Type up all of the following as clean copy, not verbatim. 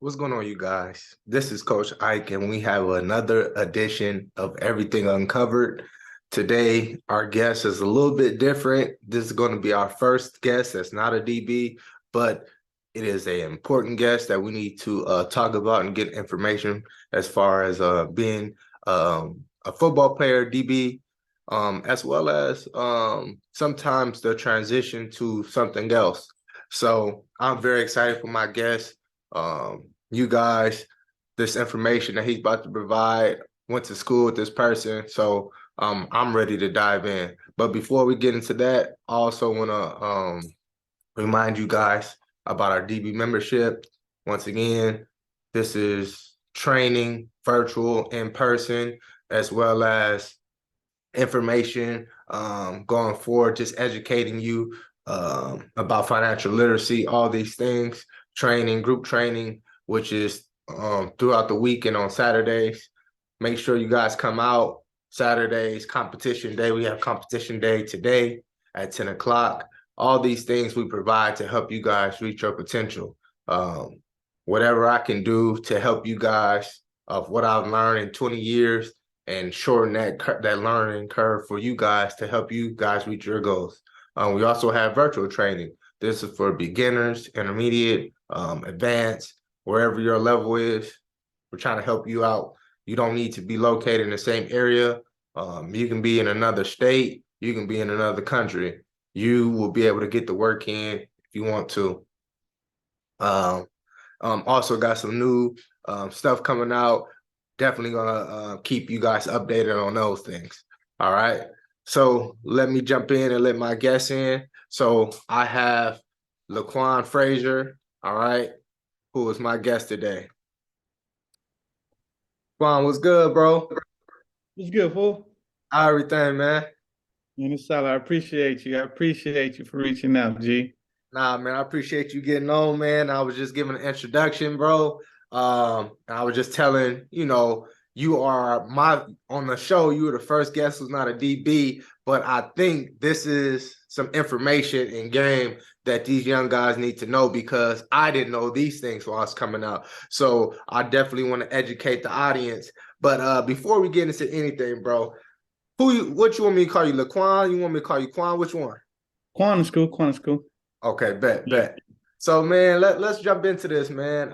What's going on, you guys? This is Coach Ike, and we have another edition of Everything Uncovered. Today, our guest is a little bit different. This is going to be our first guest that's not a DB, but it is an important guest that we need to talk about and get information as far as being a football player, DB, as well as sometimes the transition to something else. So I'm very excited for my guest. You guys, this information that he's about to provide, went to school with this person. So I'm ready to dive in. But before we get into that, I also want to remind you guys about our DB membership. Once again, this is training, virtual, in person, as well as information going forward, just educating you about financial literacy, all these things, training, group training, which is throughout the week and on Saturdays. Make sure you guys come out. Saturdays, competition day. We have competition day today at 10 o'clock. All these things we provide to help you guys reach your potential. Whatever I can do to help you guys of what I've learned in 20 years and shorten that learning curve for you guys to help you guys reach your goals. We also have virtual training. This is for beginners, intermediate, advanced, wherever your level is. We're trying to help you out. You don't need to be located in the same area. You can be in another state. You can be in another country. You will be able to get the work in if you want to. Also got some new stuff coming out. Definitely gonna keep you guys updated on those things. All right. So let me jump in and let my guests in. So I have Kwan Fraizer, all right, who is my guest today. Kwan, what's good, bro? It's good, fool. How everything, man? And it's solid. I appreciate you. I appreciate you for reaching out, G. Nah, man, I appreciate you getting on, man. I was just giving an introduction, bro. I was just telling, you are on the show, you were the first guest who's not a DB, but I think this is some information in game that these young guys need to know because I didn't know these things while I was coming out. So I definitely want to educate the audience. But before we get into anything, bro, what you want me to call you, Laquan? You want me to call you Quan? Which one? Quantum school, quantum school. Okay, bet. So, man, let's jump into this, man.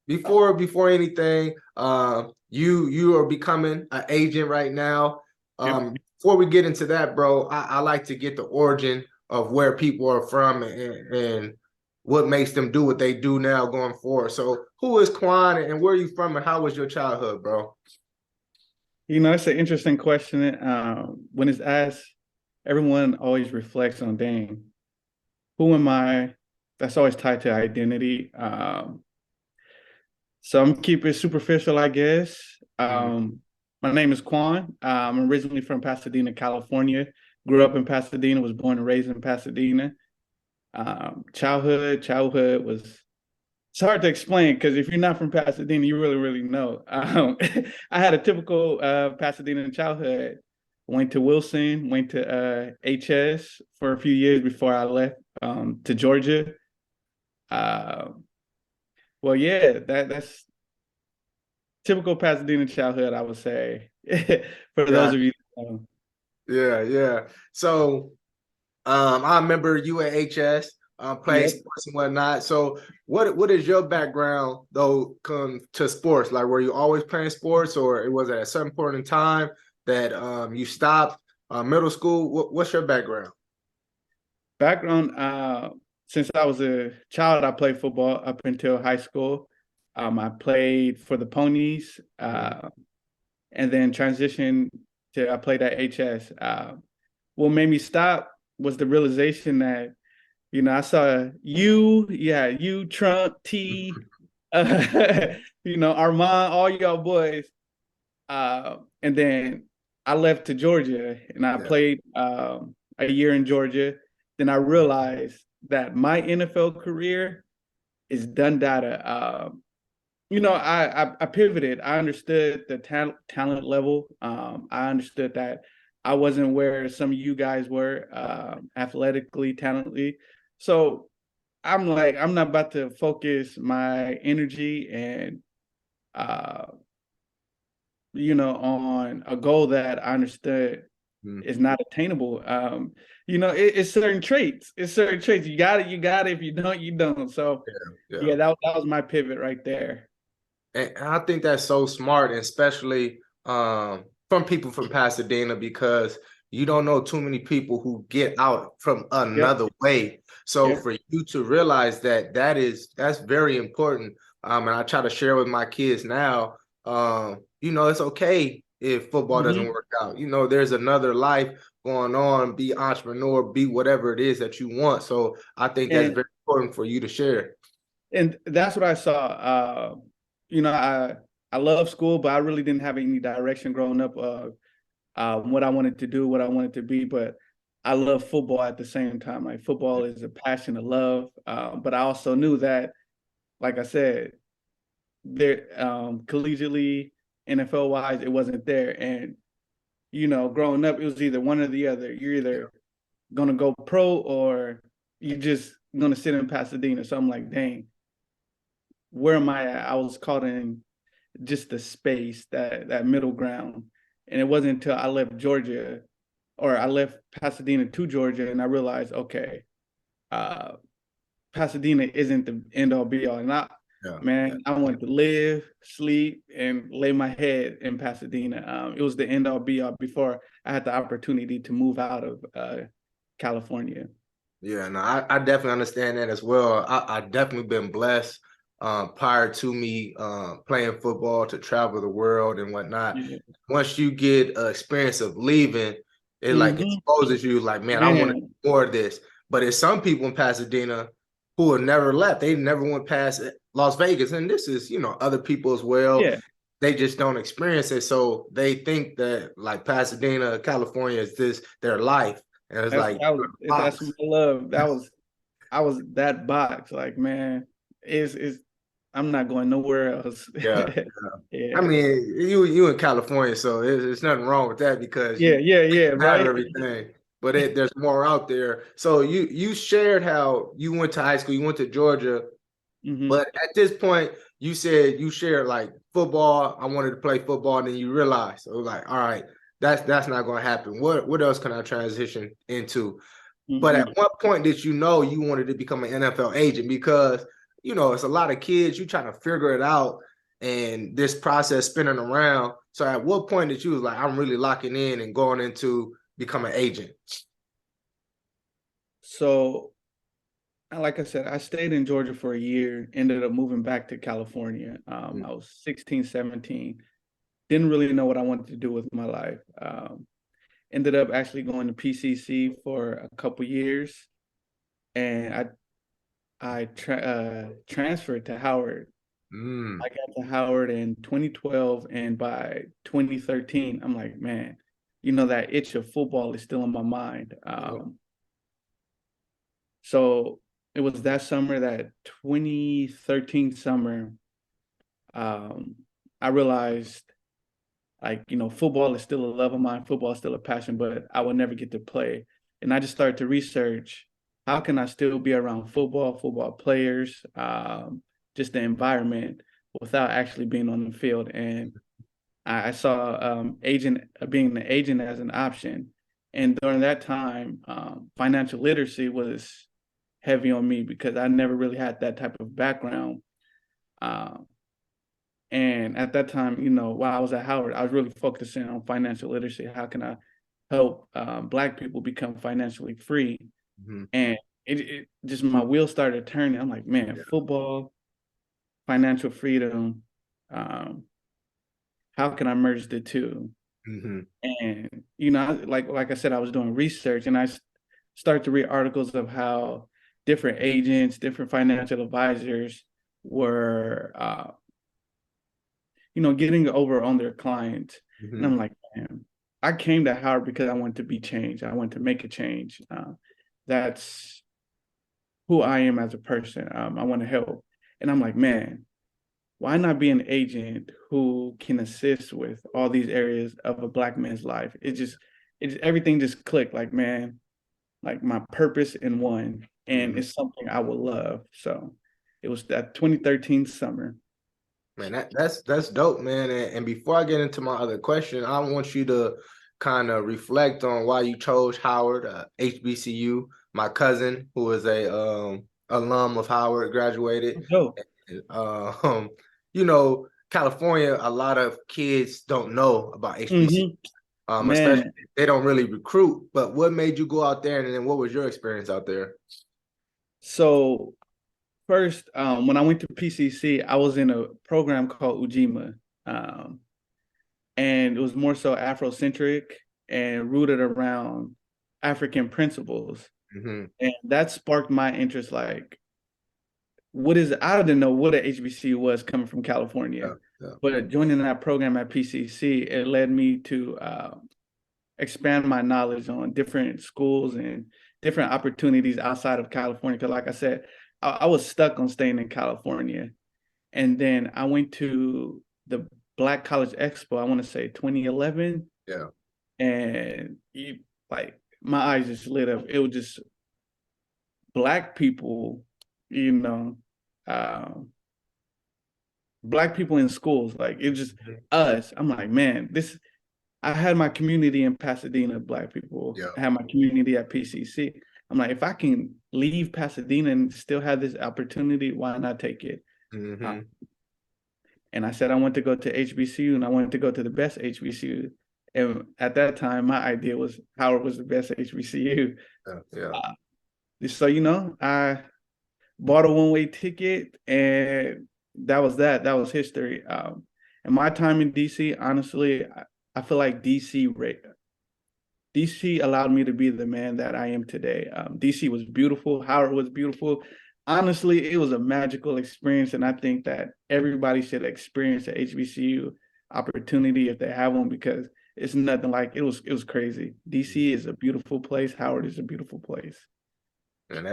Before anything, you are becoming an agent right now. Yep. Before we get into that, bro, I like to get the origin of where people are from and what makes them do what they do now going forward. So, who is Kwan and where are you from and how was your childhood, bro? It's an interesting question. When it's asked, everyone always reflects on, dang, who am I? That's always tied to identity. So I'm keeping it superficial, I guess. My name is Kwan. I'm originally from Pasadena, California. Grew up in Pasadena, was born and raised in Pasadena. Childhood was, it's hard to explain because if you're not from Pasadena, you really, really know. I had a typical Pasadena childhood. Went to Wilson, went to HS for a few years before I left to Georgia. Well, yeah, that's typical Pasadena childhood, I would say. For those of you. Yeah. So I remember you at HS playing Yep. sports and whatnot. So what is your background though come to sports? Like were you always playing sports or it was at a certain point in time that you stopped middle school? What's your background? Background, since I was a child, I played football up until high school. I played for the Ponies, and then transitioned to I played at HS. What made me stop was the realization that, I saw you, Trump, T, Armand, all y'all boys. And then I left to Georgia and I played a year in Georgia. Then I realized that my NFL career is done data. I pivoted. I understood the talent level. I understood that I wasn't where some of you guys were athletically, talently. So I'm like, I'm not about to focus my energy and on a goal that I understood is not attainable. It's certain traits. It's certain traits. You got it, you got it. If you don't, you don't. So Yeah. yeah, that was my pivot right there. And I think that's so smart, and especially from people from Pasadena, because you don't know too many people who get out from Yep. another way. So Yeah. for you to realize that that's very important. And I try to share with my kids now, it's okay if football doesn't Mm-hmm. work out. There's another life going on, be entrepreneur, be whatever it is that you want. So I think that's And very important for you to share. and that's what I saw. I love school, but I really didn't have any direction growing up of what I wanted to do, what I wanted to be. But I love football at the same time. Like football is a passion, a love. But I also knew that, like I said, there collegiately, NFL wise, it wasn't there. And growing up, it was either one or the other. You're either gonna go pro or you're just gonna sit in Pasadena. So I'm like, dang, where am I at? I was caught in just the space, that middle ground. And it wasn't until I left Georgia, or I left Pasadena to Georgia, and I realized, okay, uh, Pasadena isn't the end all be all. And Yeah. man, I wanted to live, sleep, and lay my head in Pasadena. It was the end all be all before I had the opportunity to move out of California. Yeah, no, I definitely understand that as well. I definitely been blessed prior to me playing football to travel the world and whatnot. Yeah. Once you get experience of leaving, it like Mm-hmm. exposes you like, man, I want to Man, do more of this. But there's some people in Pasadena who have never left. They never went past Las Vegas. And this is, other people as well. yeah, They just don't experience it. So they think that like Pasadena, California is their life. And it's like that's my box. love. I was that box. Like, man, is I'm not going nowhere else. Yeah. I Yeah. mean, you in California, so there's nothing wrong with that because Yeah, you yeah, yeah, have right. everything. But there's more out there. So you shared how you went to high school, you went to Georgia, Hmm. but at this point, you said you shared like football. I wanted to play football, and then you realized, so like, all right, that's not going to happen. What else can I transition into? But Hmm. at what point did you know you wanted to become an NFL agent? Because it's a lot of kids, you trying to figure it out and this process spinning around. So at what point did you was like, I'm really locking in and going into become an agent? So, like I said, I stayed in Georgia for a year, ended up moving back to California. I was 16, 17, didn't really know what I wanted to do with my life. Ended up actually going to PCC for a couple years, and I transferred to Howard. Mm. I got to Howard in 2012, and by 2013, I'm like, man, that itch of football is still in my mind. So it was that summer, that 2013 summer, um, I realized, like, football is still a love of mine, football is still a passion, but I will never get to play. And I just started to research, how can I still be around football players, just the environment without actually being on the field. And I saw being an agent as an option. And during that time, financial literacy was heavy on me because I never really had that type of background. Um, and at that time, while I was at Howard, I was really focusing on financial literacy. How can I help Black people become financially free? Mm-hmm. And it just, my wheels started turning. I'm like, man, Yeah. football, financial freedom. Um, how can I merge the two? Mm-hmm. And like I said, I was doing research, and I started to read articles of how different agents, different financial advisors were, getting over on their clients. And Mm-hmm. I'm like, man, I came to Howard because I wanted to be changed. I want to make a change. That's who I am as a person. I want to help. And I'm like, man, why not be an agent who can assist with all these areas of a Black man's life? It's everything just clicked. Like, man, like my purpose in one. and it's something I would love. So it was that 2013 summer. Man, that's dope, man. And before I get into my other question, I want you to kind of reflect on why you chose Howard, HBCU. My cousin, who is a alum of Howard, graduated. Dope. Um, California, a lot of kids don't know about HBCU. Especially Man, they don't really recruit. But what made you go out there, and then what was your experience out there? so first, when I went to PCC, I was in a program called 𝐑𝐈𝐆, and it was more so Afrocentric and rooted around African principles. And that sparked my interest. Like, I didn't know what an HBCU was coming from California, but joining that program at PCC, it led me to expand my knowledge on different schools and different opportunities outside of California. Because like I said, I was stuck on staying in California. And then I went to the Black College Expo, I want to say 2011. Yeah. And my eyes just lit up. It was just Black people, Black people in schools. Like, it was just us. I'm like, man, I had my community in Pasadena, Black people. Yeah. I had my community at PCC. I'm like, if I can leave Pasadena and still have this opportunity, why not take it? And I said I want to go to HBCU, and I wanted to go to the best HBCU. And at that time, my idea was Howard was the best HBCU. So, I bought a one-way ticket, and that was that. That was history. And my time in DC, honestly, I feel like DC allowed me to be the man that I am today. DC was beautiful. Howard was beautiful. Honestly, it was a magical experience, and I think that everybody should experience an HBCU opportunity if they have one, because it's nothing like it was crazy. DC is a beautiful place. Howard is a beautiful place. And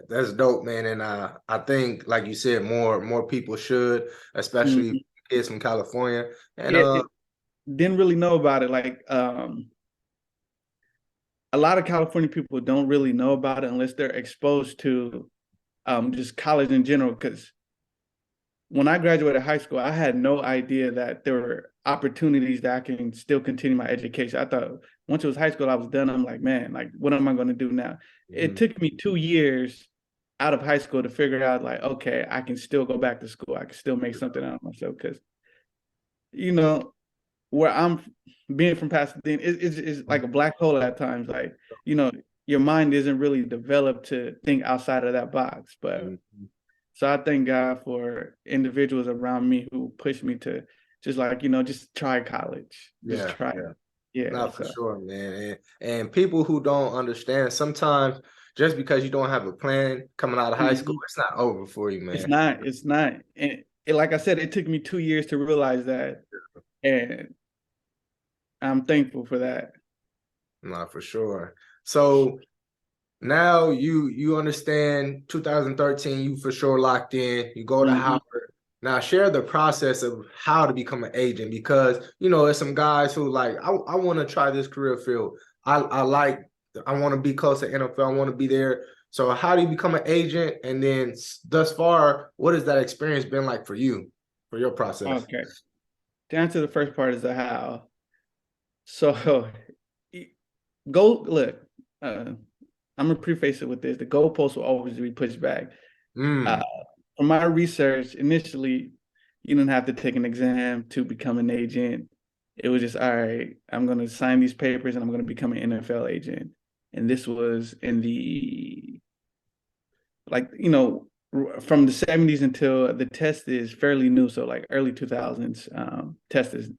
that's dope, man. And I think, like you said, more people should, especially kids from California. And didn't really know about it. Like, a lot of California people don't really know about it unless they're exposed to just college in general. Because when I graduated high school, I had no idea that there were opportunities that I can still continue my education. I thought once it was high school, I was done. I'm like, man, like, what am I going to do now? It took me 2 years out of high school to figure out, like, okay, I can still go back to school. I can still make something out of myself. Because, where I'm being from Pasadena, it's like a black hole at times. Like, your mind isn't really developed to think outside of that box. But so I thank God for individuals around me who pushed me to just try college. Just try it. Yeah. Not for sure, man. And people who don't understand, sometimes just because you don't have a plan coming out of high school, it's not over for you, man. It's not. And like I said, it took me 2 years to realize that. And I'm thankful for that. Not for sure. So now you understand 2013, you for sure locked in. You go to Howard. Now share the process of how to become an agent, because there's some guys who like, I want to try this career field. I want to be close to NFL. I want to be there. So how do you become an agent? And then thus far, what has that experience been like for you, for your process? Okay. To answer the first part is the how. So look, I'm gonna preface it with this: the goalposts will always be pushed back. From my research, initially, you didn't have to take an exam to become an agent. It was just, all right, I'm gonna sign these papers and I'm gonna become an NFL agent. And this was in the from the 70s until the test is fairly new. So like early 2000s, test is,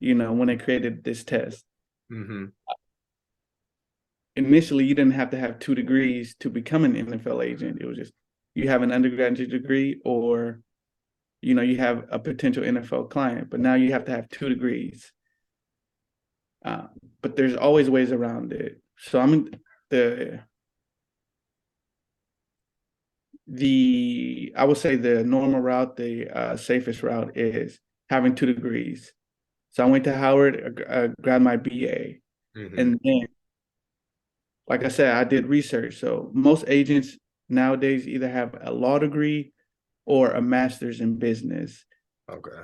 when they created this test. Initially, you didn't have to have 2 degrees to become an NFL agent. It was just, you have an undergraduate degree, or, you have a potential NFL client, but now you have to have 2 degrees. But there's always ways around it. So I would say the normal route, the safest route is having 2 degrees. So I went to Howard, grabbed my BA, and then, like I said, I did research. So most agents nowadays either have a law degree or a master's in business. Okay.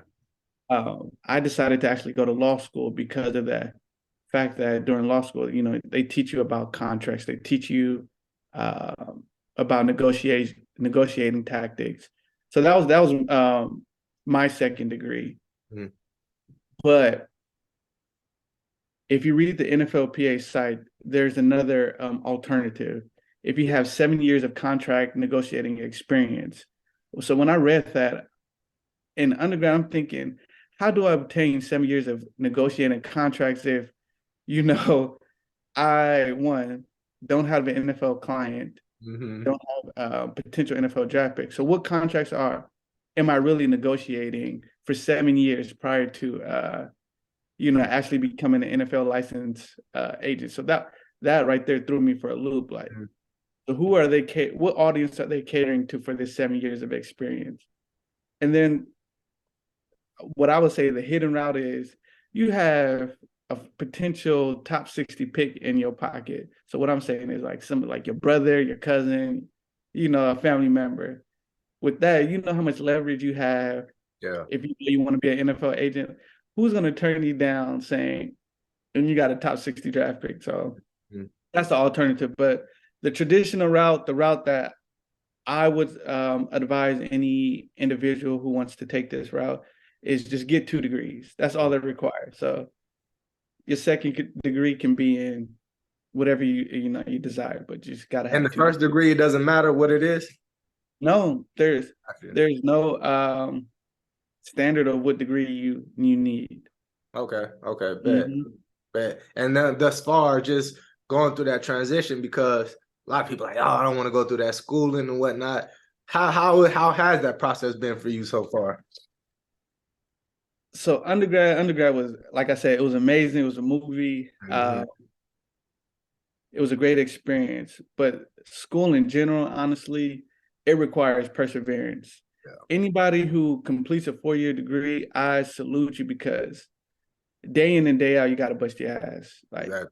I decided to actually go to law school because of that fact that during law school, they teach you about contracts, they teach you uh, about negotiating tactics. So that was my second degree. Mhm. But if you read the NFLPA site, there's another alternative. If you have 7 years of contract negotiating experience. So when I read that in undergrad, I'm thinking, how do I obtain 7 years of negotiating contracts if, you know, I, one, don't have an NFL client, Mhm. don't have a potential NFL draft pick. So what contracts am I really negotiating for 7 years prior to actually becoming an NFL licensed agent? So that right there threw me for a loop. Like, Mhm. so what audience are they catering to for this 7 years of experience? And then what I would say the hidden route is you have a potential top 60 pick in your pocket. So what I'm saying is like somebody like your brother, your cousin, a family member. With that, you know how much leverage you have Yeah. if you want to be an NFL agent. Who's going to turn you down saying, and you got a top 60 draft pick? So Mhm. that's the alternative. But the traditional route, the route that I would advise any individual who wants to take this route is just get 2 degrees. That's all they require. So your second degree can be in whatever you desire, but you just gotta And have the two first degrees. degree, it doesn't matter what it is. No, there's I feel there's no standard of what degree you need. Okay. Okay. Bet. Mhm. Bet. And then thus far, just going through that transition because a lot of people are like, oh, I don't want to go through that schooling and whatnot. How has that process been for you so far? So undergrad was, like I said, it was amazing. It was a movie. Mhm. It was a great experience, but school in general, honestly, it requires perseverance. Yeah. Anybody who completes a 4-year degree, I salute you because day in and day out, you got to bust your ass. Like, Exactly.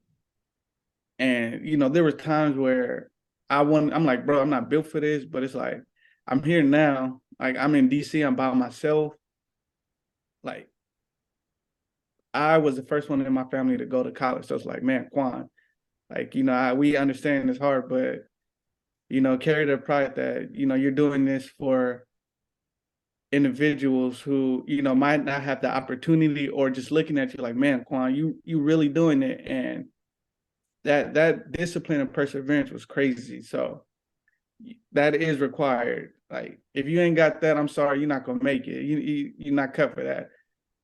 and there were times where I'm like, bro, I'm not built for this, but it's like, I'm here now. Like, I'm in DC, I'm by myself. Like, I was the first one in my family to go to college. So it's like, man, Kwan, like, we understand it's hard, but carry the pride that, you're doing this for individuals who, might not have the opportunity or just looking at you like, man, Kwan, you really doing it. And that discipline and perseverance was crazy. So that is required. Like if you ain't got that, I'm sorry, you're not gonna make it. You're not cut for that.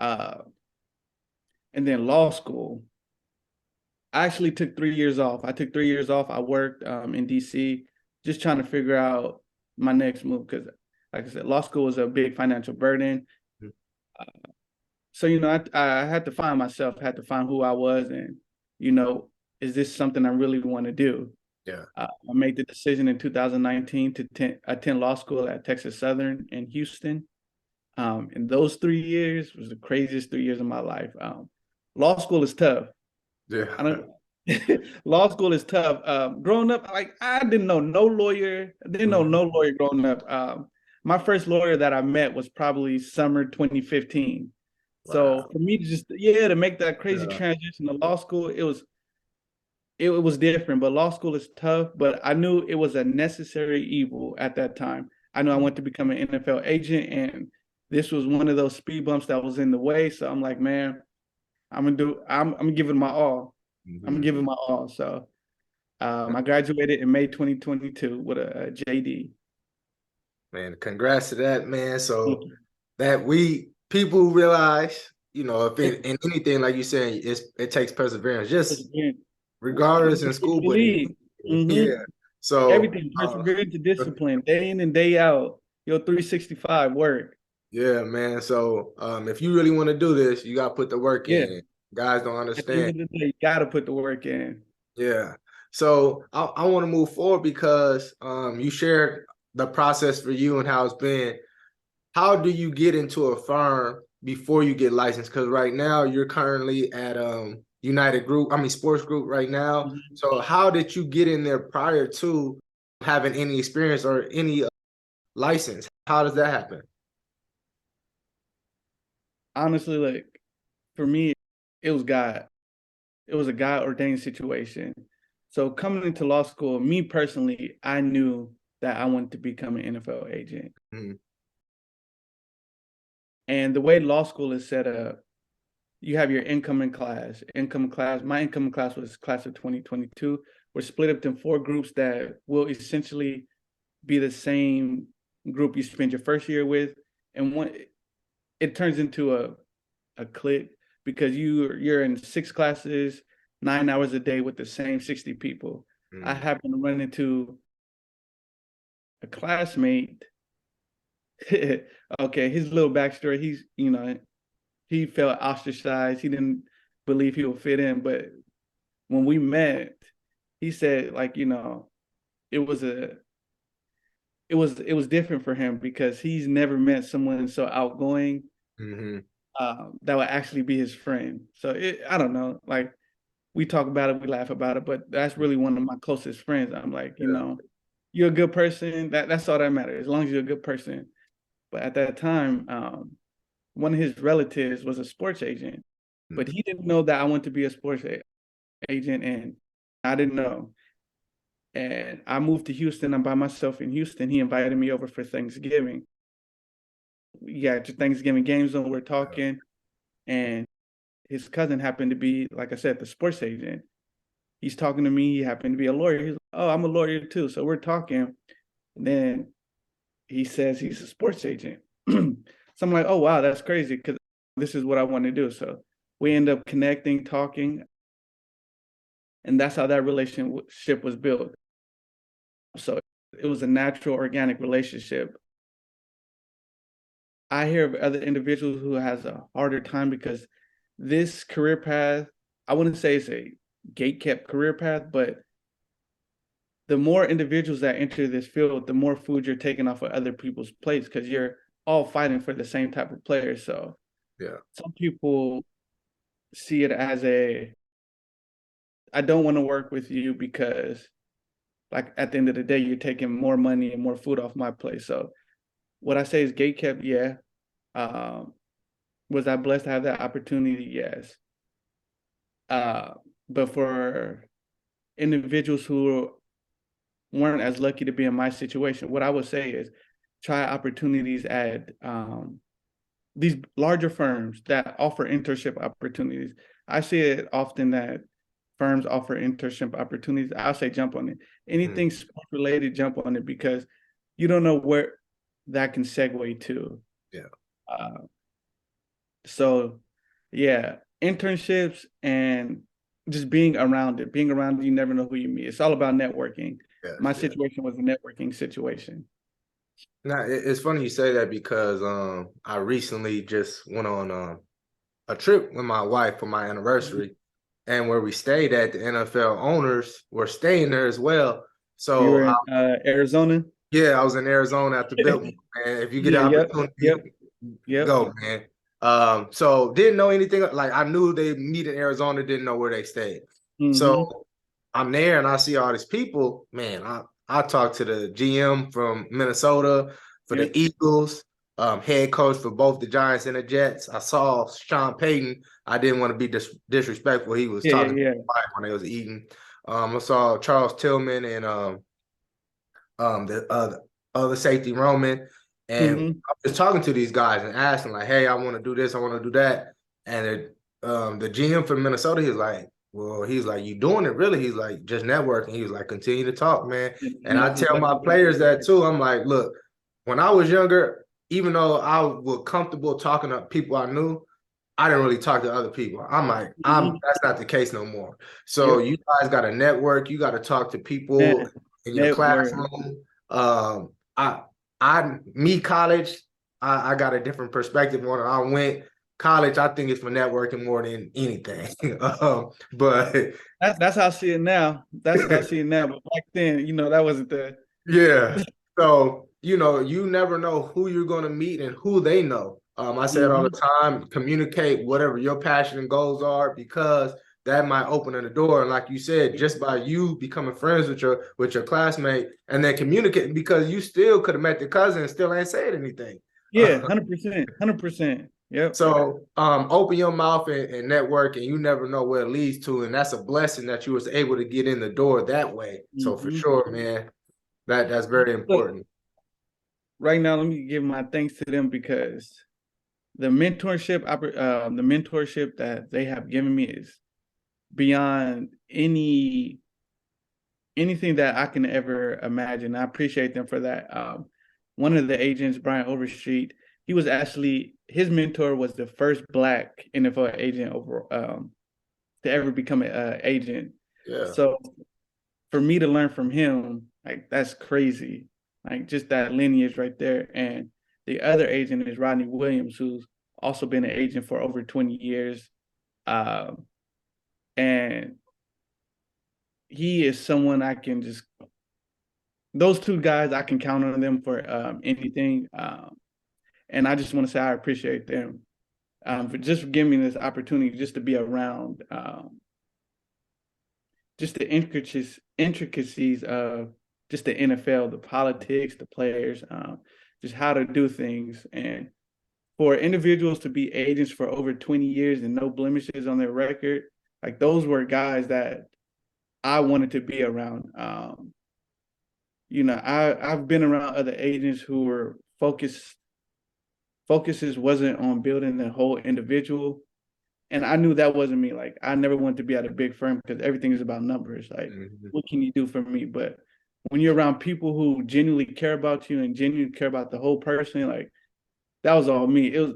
Uh, and then law school. I actually took 3 years off. I took 3 years off. I worked in DC, just trying to figure out my next move because, like I said, law school was a big financial burden. So I had to find myself, had to find who I was, and you know, is this something I really want to do? Yeah. I made the decision in 2019 to attend law school at Texas Southern in Houston. And those 3 years was the craziest 3 years of my life. Law school is tough. Yeah. I don't. Law school is tough. Growing up, like I didn't know no lawyer. I didn't know no lawyer growing up. My first lawyer that I met was probably summer 2015. Wow. So for me to to make that crazy Yeah. transition to law school, it was different. But law school is tough. But I knew it was a necessary evil at that time. I knew I wanted to become an NFL agent, and this was one of those speed bumps that was in the way. So I'm like, man, I'm giving my all. I'm Mhm. giving my all. So I graduated in May 2022 with a JD. Man, congrats to that, man. Thank So you. that people realize, if in anything, like you said, it takes perseverance, just regardless in school, but in yeah. Mm-hmm. So Everything, perseverance to discipline, day in and day out, your 365 work. yeah, man. So if you really want to do this, you gotta put the work Yeah. in. Guys don't At the end understand. of the day, you got to put the work in. Yeah. So I want to move forward because you shared the process for you and how it's been. How do you get into a firm before you get licensed? Because right now you're currently at United Group, Sports Group right now. Mhm. So how did you get in there prior to having any experience or any license? How does that happen? Honestly, like for me, it was God. It was a God ordained situation. So coming into law school, me personally, I knew that I wanted to become an NFL agent. Mm-hmm. And the way law school is set up, you have your incoming class. My incoming class was class of 2022. We're split up in 4 groups that will essentially be the same group you spend your first year with. And one, it turns into a clique because you're in 6 classes, 9 hours a day with the same 60 people. I happen to run into a classmate. Okay, his little backstory, he felt ostracized. He didn't believe he would fit in. But when we met, he said, like, it was different for him because he's never met someone so outgoing that would actually be his friend. So I don't know, like we talk about it, we laugh about it, but that's really one of my closest friends. I'm like, you're a good person. That's all that matters, as long as you're a good person. But at that time, one of his relatives was a sports agent, but he didn't know that I wanted to be a sports agent, and I didn't know. And I moved to Houston. I'm by myself in Houston. He invited me over for Thanksgiving. Yeah, to Thanksgiving games on. We're talking, and his cousin happened to be, like I said, the sports agent. He's talking to me. He happened to be a lawyer. He's like, "Oh, I'm a lawyer too." So we're talking, and then he says he's a sports agent. So I'm like, "Oh wow, that's crazy," because this is what I want to do. So we end up connecting, talking, and that's how that relationship was built. So it was a natural, organic relationship. I hear of other individuals who has a harder time because this career path, I wouldn't say it's a gate-kept career path, but the more individuals that enter this field, the more food you're taking off of other people's plates because you're all fighting for the same type of player. So some people see it as I don't want to work with you because, like, at the end of the day, you're taking more money and more food off my plate. So what I say is gate kept, yeah. Was I blessed to have that opportunity? Yes. But for individuals who weren't as lucky to be in my situation, what I would say is try opportunities at these larger firms that offer internship opportunities. I see it often that firms offer internship opportunities. I'll say jump on it. Anything sport related, jump on it because you don't know where that can segue to. So yeah, internships and just being around it. Being around it, you never know who you meet. It's all about networking. My situation was a networking situation. Now it's funny you say that because I recently just went on a trip with my wife for my anniversary, and where we stayed at, the NFL owners were staying there as well. So you were in Arizona? Yeah, I was in Arizona at the Biltmore, man. If you get the opportunity, yep. go, man. So didn't know anything. Like I knew they meet in Arizona, didn't know where they stayed. So I'm there and I see all these people. Man, I talked to the GM from Minnesota for the Eagles, head coach for both the Giants and the Jets. I saw Sean Payton. I didn't want to be disrespectful. He was talking when they was eating. I saw Charles Tillman and the other safety Roman, and I was talking to these guys and asking like, "Hey, I want to do this, I want to do that," and the GM from Minnesota, he's like, "Well, he's like, you doing it really?" He's like, "Just networking." He was like, "Continue to talk, man." And I tell my players that too. I'm like, "Look, when I was younger, even though I was comfortable talking to people I knew, I didn't really talk to other people. I'm like, that's not the case no more. So you guys got to network. You got to talk to people in your classroom. Me college, I got a different perspective on it. I went college. I think it's for networking more than anything. But that's how I see it now. That's how I see it now. But back then, that wasn't the So you never know who you're going to meet and who they know. I say it all the time, communicate whatever your passion and goals are, because that might open the door. And like you said, just by you becoming friends with your classmate and then communicating, because you still could have met the cousin and still ain't said anything. Yeah, 100%, 100%. Yep. So open your mouth and network, and you never know where it leads to. And that's a blessing that you was able to get in the door that way. So for sure, man, that's very important. Right now, let me give my thanks to them, because the mentorship that they have given me is beyond anything that I can ever imagine. I appreciate them for that. One of the agents, Brian Overstreet, he was actually, his mentor was the first Black NFL agent to ever become an agent. Yeah. So for me to learn from him, like, that's crazy. Like, just that lineage right there. And the other agent is Rodney Williams, who's also been an agent for over 20 years. And he is someone I can just, those two guys, I can count on them for anything. And I just want to say I appreciate them for giving me this opportunity just to be around just the intricacies of just the NFL, the politics, the players, just how to do things. And for individuals to be agents for over 20 years and no blemishes on their record, like, those were guys that I wanted to be around. I've been around other agents who were focuses wasn't on building the whole individual. And I knew that wasn't me. Like, I never wanted to be at a big firm because everything is about numbers. Like, what can you do for me? But when you're around people who genuinely care about you and genuinely care about the whole person, like, that was all me. It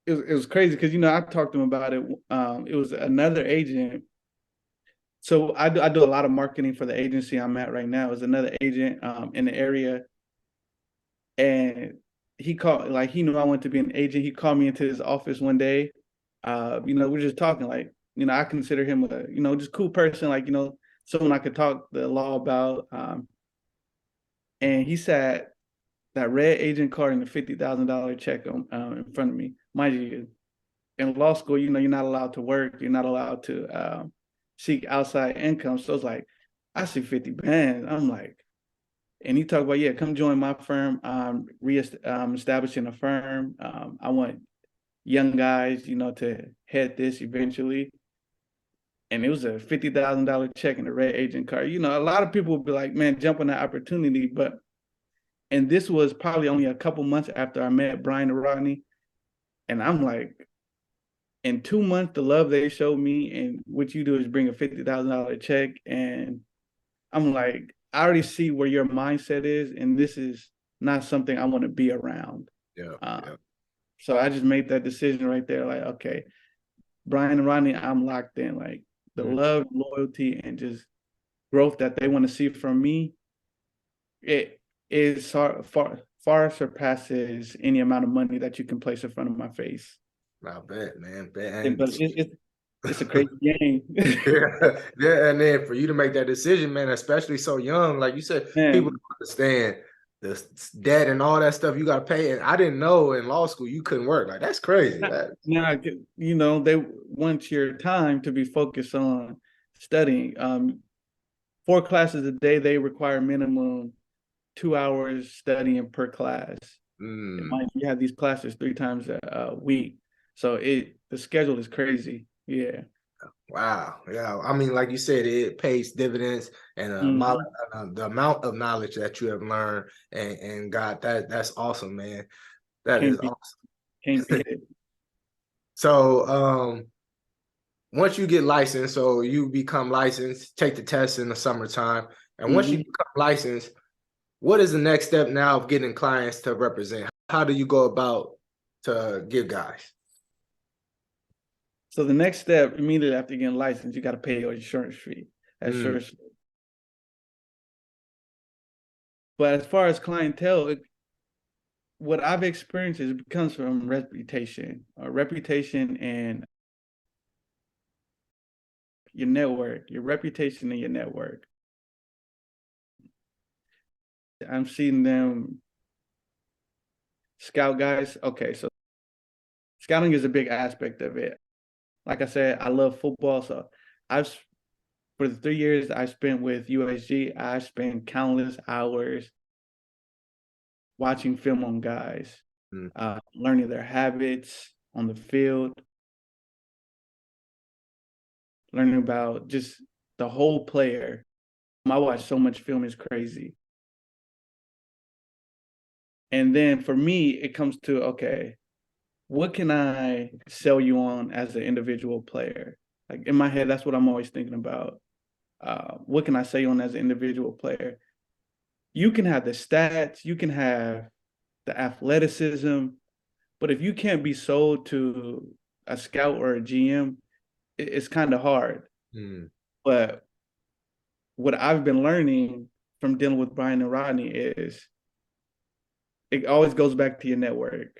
was crazy because, I talked to him about it. It was another agent. So I do a lot of marketing for the agency I'm at right now. It was another agent in the area. And he called, like, he knew I wanted to be an agent. He called me into his office one day. We're just talking, like, I consider him a, just cool person, like, someone I could talk the law about. And he sat that red agent card and the $50,000 check in front of me. Mind you, in law school, you're not allowed to work. You're not allowed to seek outside income. So it's like, I see 50 bands. I'm like, and he talked about, yeah, come join my firm. Establishing a firm. I want young guys, to head this eventually. And it was a $50,000 check in a red agent card. A lot of people would be like, man, jump on that opportunity. And this was probably only a couple months after I met Brian and Rodney. And I'm like, in 2 months, the love they showed me, and what you do is bring a $50,000 check. And I'm like, I already see where your mindset is, and this is not something I want to be around. Yeah. So I just made that decision right there. Like, okay, Brian and Rodney, I'm locked in. Like, the love, loyalty, and just growth that they want to see from me, it is far surpasses any amount of money that you can place in front of my face. I bet, man. But it's a crazy game. yeah, and then for you to make that decision, man, especially so young, like you said, people don't understand the debt and all that stuff you got to pay. And I didn't know in law school you couldn't work. Like, that's crazy. Now, they want your time to be focused on studying. 4 classes a day, they require minimum 2 hours studying per class. You have these classes 3 times a week. So the schedule is crazy. Yeah. Wow. Yeah. I mean, like you said, it pays dividends, and the amount of knowledge that you have learned and got, that's awesome, man. That is awesome. Can't beat it. So once you get licensed, so you become licensed, take the test in the summertime, and once you become licensed, what is the next step now of getting clients to represent? How do you go about to get guys? So the next step, immediately after getting licensed, you got to pay your insurance fee. But as far as clientele, what I've experienced is it comes from reputation and your network, your reputation and your network. I'm seeing them scout guys. Okay, so scouting is a big aspect of it. like I said, I love football. So I've for the 3 years I spent with USG, I spent countless hours watching film on guys, Mm. learning their habits on the field, learning about just the whole player. I watch so much film, is crazy. And then for me, it comes to, okay, what can I sell you on as an individual player? Like in my head, that's what I'm always thinking about. What can I sell you on as an individual player? You can have the stats, you can have the athleticism, but if you can't be sold to a scout or a GM, it's kind of hard. Mm. But what I've been learning from dealing with Brian and Rodney is it always goes back to your network.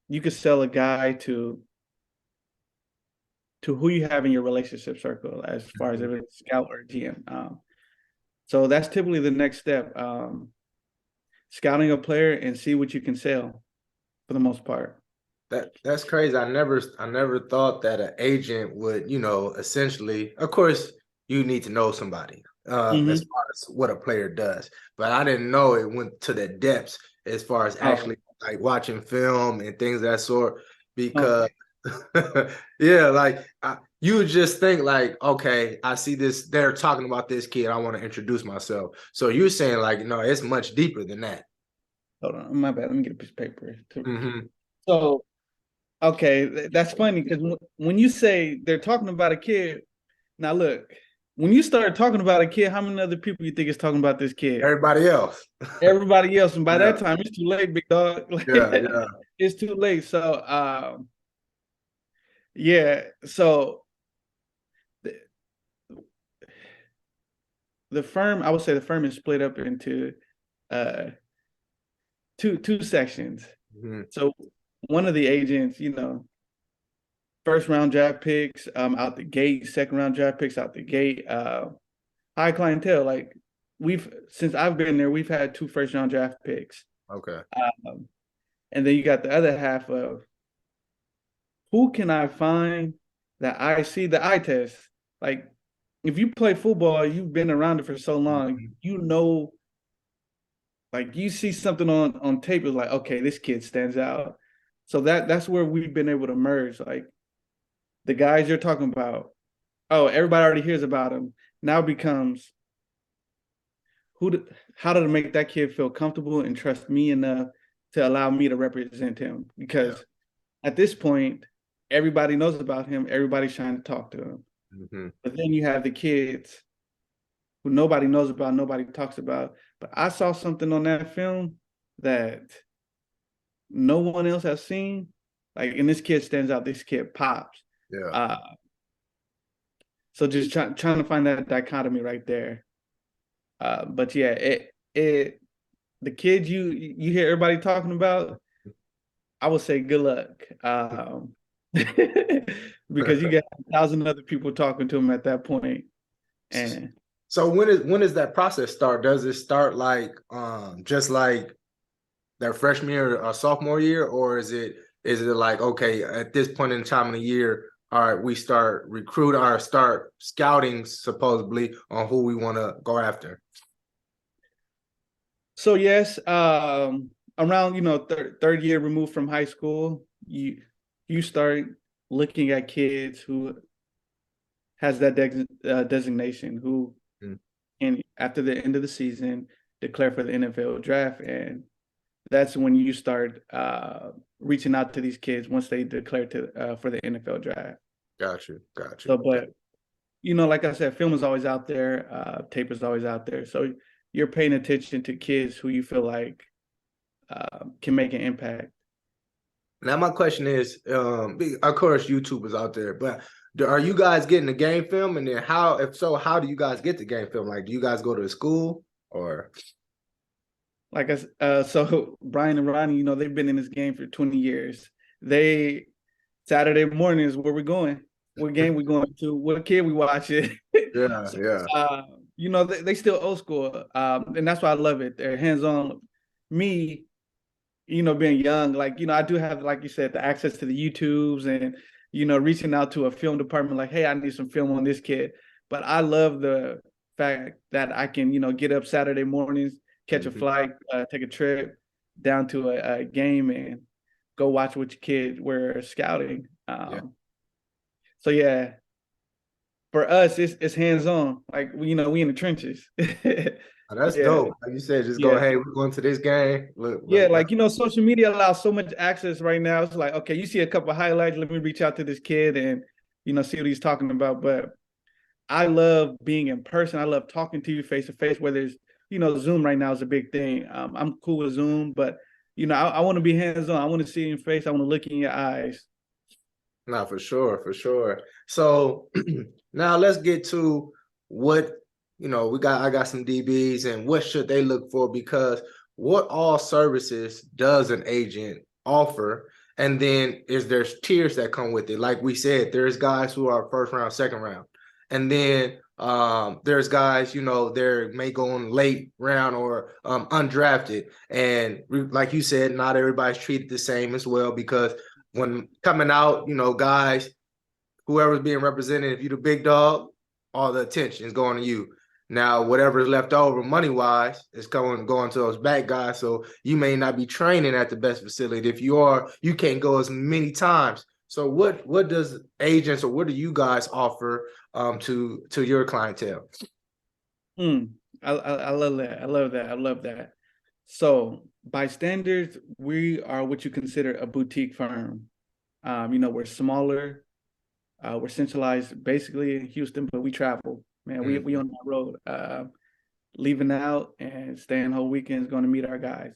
You could sell a guy to who you have in your relationship circle, as far as if it's scout or GM. So that's typically the next step. Scouting a player and see what you can sell for the most part. That's crazy. I never thought that an agent would, essentially, of course, you need to know somebody as far as what a player does. But I didn't know it went to the depths as far as actually like watching film and things of that sort. Because yeah, like you would just think like, okay, I see this, they're talking about this kid, I want to introduce myself. So you're saying like, no, it's much deeper than that. Hold on, my bad. Let me get a piece of paper. So, okay, that's funny because when you say they're talking about a kid, now look, when you start talking about a kid, how many other people you think is talking about this kid? Everybody else. Everybody else, and by that time, it's too late, big dog. Like, Yeah. it's too late. So, yeah. So the firm, I would say, the firm is split up into two sections. So one of the agents, first round draft picks out the gate, second round draft picks out the gate, high clientele. Like since I've been there, we've had 2 first round draft picks. Okay. And then you got the other half of who can I find that I see the eye test. Like if you play football, you've been around it for so long, like you see something on tape, is like, okay, this kid stands out. So that's where we've been able to merge. Like the guys you're talking about, oh, everybody already hears about him. Now becomes how to make that kid feel comfortable and trust me enough to allow me to represent him. Because at this point, everybody knows about him. Everybody's trying to talk to him. But then you have the kids who nobody knows about, nobody talks about. But I saw something on that film that no one else has seen. Like, and this kid stands out. This kid pops. Yeah. So just trying to find that dichotomy right there. But yeah, the kids you hear everybody talking about, I would say good luck. Because you get 1,000 other people talking to them at that point. And so when does that process start? Does it start like just like their freshman year or sophomore year, or is it like, okay, at this point in time of the year, all right, we start recruiting or start scouting supposedly on who we want to go after? So yes, around third year removed from high school, you start looking at kids who has that designation, who can, after the end of the season, declare for the NFL draft. And that's when you start reaching out to these kids once they declare for the NFL draft. Got you. So, but like I said, film is always out there, tape is always out there. So you're paying attention to kids who you feel like can make an impact. Now my question is, of course, YouTube is out there, but are you guys getting the game film? And then if so, how do you guys get the game film? Like, do you guys go to a school or? Like so Brian and Ronnie, they've been in this game for 20 years. Saturday morning is where we're going. What game we going to? What kid we watching? Yeah. They still old school, and that's why I love it. They're hands-on. Me, being young, like, I do have, like you said, the access to the YouTubes and reaching out to a film department like, hey, I need some film on this kid. But I love the fact that I can, get up Saturday mornings, catch a flight, take a trip down to a game and go watch what your kids were scouting. So yeah, for us, it's hands on. Like we in the trenches. Oh, that's Yeah, dope. Like you said, just go, yeah, hey, we're going to this game. yeah. Look, Like social media allows so much access right now. It's like, okay, you see a couple of highlights. Let me reach out to this kid and see what he's talking about. But I love being in person. I love talking to you face to face. Whether it's Zoom right now is a big thing. I'm cool with Zoom, but I want to be hands on. I want to see you in face. I want to look in your eyes. no, for sure, for sure. So now let's get to what I got some DBs and what should they look for, because what all services does an agent offer? And then there's tiers that come with it. Like we said, there's guys who are first round, second round. And then there's guys, they may go in late round or undrafted. And like you said, not everybody's treated the same as well, because when coming out, guys, whoever's being represented, if you're the big dog, all the attention is going to you. Now, whatever is left over money-wise is going to those back guys. So you may not be training at the best facility. If you are, you can't go as many times. So what does agents, or what do you guys offer to your clientele? I love that. I love that. I love that. So by standards, we are what you consider a boutique firm. We're smaller. We're centralized basically in Houston, but we travel. Man, we on that road, leaving out and staying whole weekends, going to meet our guys.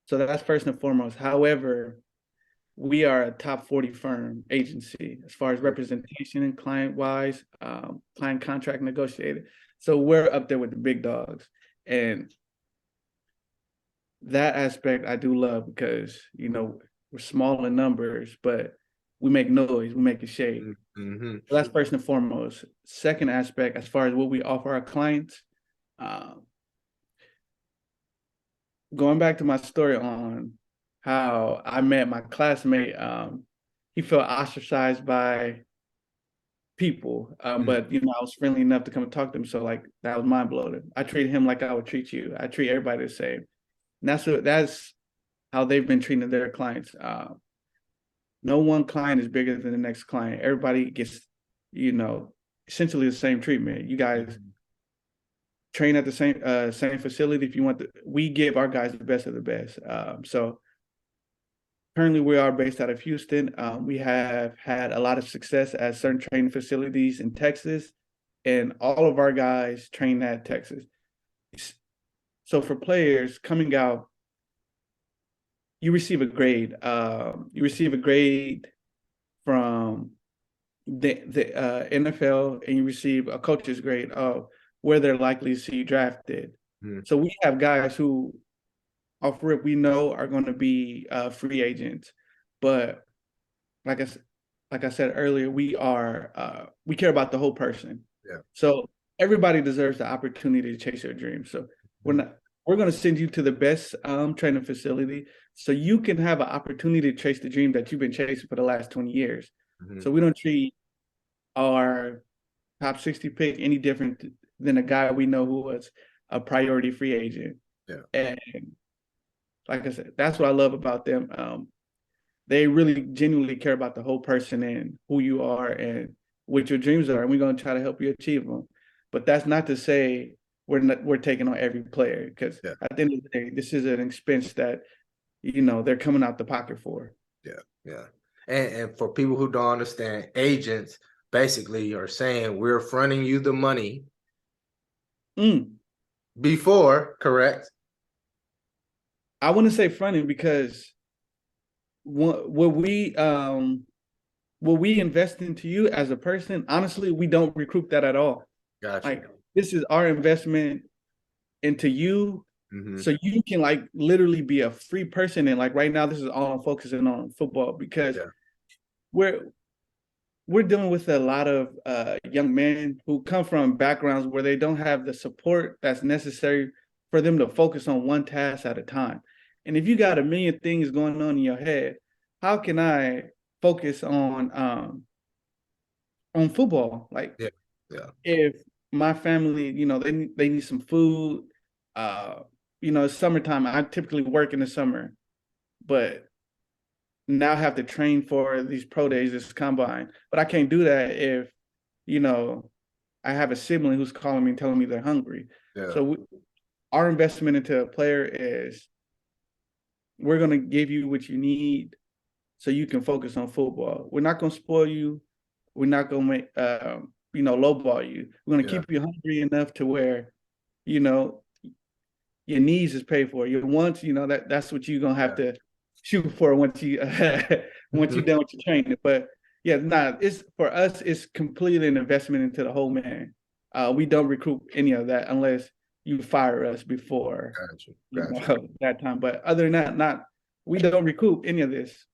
So that's first and foremost. However, we are a top 40 firm agency as far as representation and client-wise, client contract negotiated. So we're up there with the big dogs. And that aspect I do love, because, we're small in numbers, but we make noise, we make it shake. So that's first and foremost. Second aspect, as far as what we offer our clients, going back to my story on how I met my classmate, he felt ostracized by people, but I was friendly enough to come and talk to him. So like that was mind blowing. I treat him like I would treat you. I treat everybody the same. And that's how they've been treating their clients. No one client is bigger than the next client. Everybody gets, essentially the same treatment. You guys train at the same facility. If you want we give our guys the best of the best. So currently we are based out of Houston. We have had a lot of success at certain training facilities in Texas, and all of our guys train at Texas. So for players coming out, you receive a grade. You receive a grade from the NFL, and you receive a coach's grade of where they're likely to see you drafted. So we have guys who, off rip, we know are going to be free agents, but like I said earlier, we care about the whole person. Yeah. So everybody deserves the opportunity to chase their dreams. So we're going to send you to the best training facility so you can have an opportunity to chase the dream that you've been chasing for the last 20 years. So we don't treat our top 60 pick any different than a guy we know who was a priority free agent. Yeah. And like I said, that's what I love about them. They really genuinely care about the whole person and who you are and what your dreams are, and we're going to try to help you achieve them. But that's not to say we're taking on every player, because at the end of the day, this is an expense that they're coming out the pocket for. Yeah. And for people who don't understand, agents basically are saying we're fronting you the money before, correct? I wouldn't say fronting, because what we invest into you as a person, honestly, we don't recoup that at all. Gotcha. Like, this is our investment into you, so you can like literally be a free person. And like right now, this is all I'm focusing on football, because we're dealing with a lot of young men who come from backgrounds where they don't have the support that's necessary for them to focus on one task at a time. And if you got a million things going on in your head, how can I focus on football. Like Yeah. Yeah. if my family, they need some food. It's summertime. I typically work in the summer, but now have to train for these pro days, this combine. But I can't do that if, I have a sibling who's calling me and telling me they're hungry. Yeah. So our investment into a player is we're going to give you what you need so you can focus on football. We're not going to spoil you. We're not going to make, lowball you. We're going to keep you hungry enough to where, your needs is paid for. Your wants, that's what you're going to have to shoot for once you once you're done with your training. But yeah, it's for us, it's completely an investment into the whole man. We don't recruit any of that unless you fire us before that time. But other than that, we don't recoup any of this.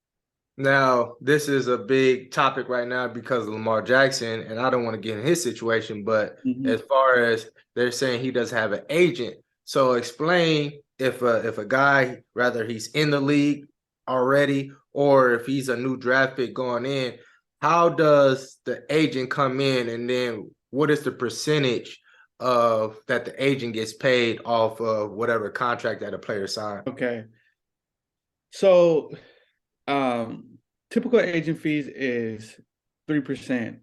Now, this is a big topic right now because of Lamar Jackson, and I don't want to get in his situation, but as far as they're saying he doesn't have an agent. So explain if a guy, rather he's in the league already or if he's a new draft pick going in, how does the agent come in, and then what is the percentage of that the agent gets paid off of whatever contract that a player signed? Okay. So typical agent fees is 3%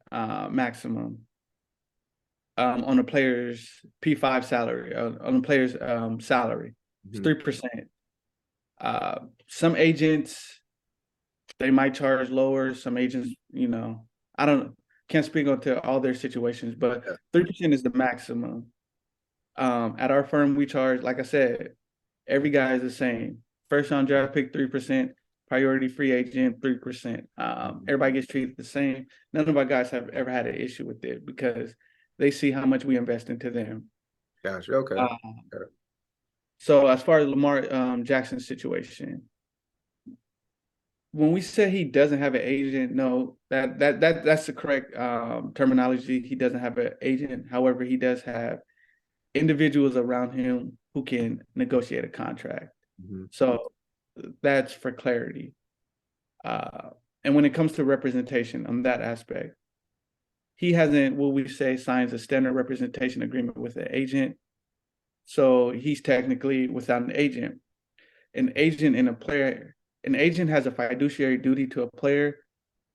maximum on a player's P5 salary, on a player's salary. It's 3%. Some agents, they might charge lower. Some agents, can't speak on to all their situations, but 3% is the maximum. At our firm, we charge, like I said, every guy is the same. First round draft pick, 3%. Priority free agent, 3%. Everybody gets treated the same. None of our guys have ever had an issue with it because they see how much we invest into them. Gotcha. Okay. So as far as Lamar Jackson's situation, when we say he doesn't have an agent, no, that's the correct terminology. He doesn't have an agent. However, he does have individuals around him who can negotiate a contract. So that's for clarity. And when it comes to representation on that aspect, he hasn't, what we say, signs a standard representation agreement with an agent. So he's technically without an agent. An agent and a player, an agent has a fiduciary duty to a player.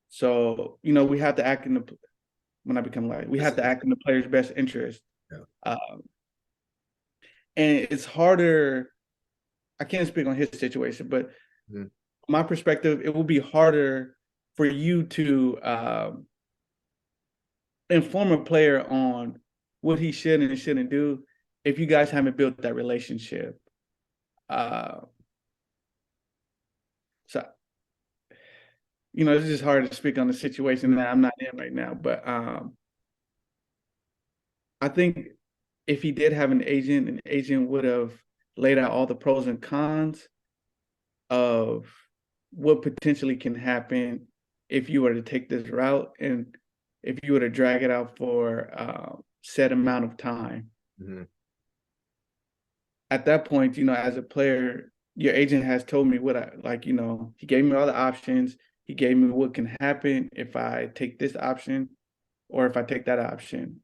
So, we have to act in we have to act in the player's best interest. And it's harder. I can't speak on his situation, but my perspective, it will be harder for you to inform a player on what he should and shouldn't do if you guys haven't built that relationship. So, it's just hard to speak on the situation that I'm not in right now. But I think if he did have an agent would have laid out all the pros and cons of what potentially can happen if you were to take this route and if you were to drag it out for a set amount of time. At that point, as a player, your agent has told me what he gave me all the options. He gave me what can happen if I take this option or if I take that option.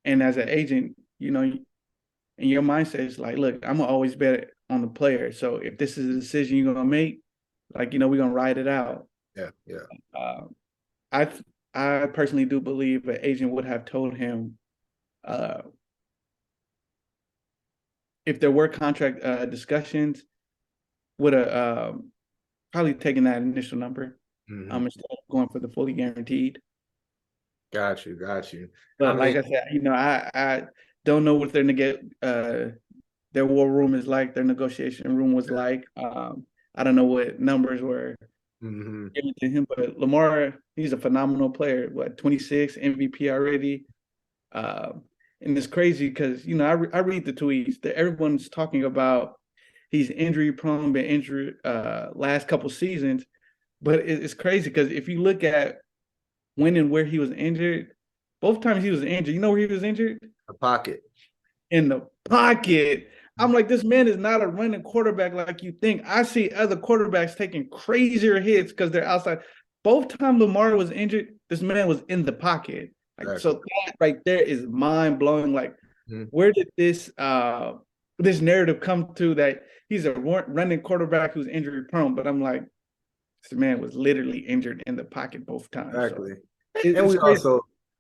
And as an agent, and your mindset is like, look, I'm gonna always bet on the player. So if this is a decision you're gonna make, we're gonna ride it out. I personally do believe an agent would have told him if there were contract discussions, would have probably taken that initial number instead of going for the fully guaranteed. Got you. But I said, I don't know what their war room is like, their negotiation room was like. I don't know what numbers were given to him, but Lamar, he's a phenomenal player. 26 MVP already. And it's crazy because, I read the tweets that everyone's talking about. He's injury prone, been injured last couple seasons. But it's crazy because if you look at when and where he was injured, both times he was injured, you know where he was injured? The pocket. In the pocket. I'm like, this man is not a running quarterback like you think. I see other quarterbacks taking crazier hits because they're outside. Both times Lamar was injured, this man was in the pocket. Like, Exactly. so that right there is mind blowing. Like, Mhm. where did this narrative come to that he's a running quarterback who's injury prone? But I'm like, this man was literally injured in the pocket both times. So Exactly. And it's crazy.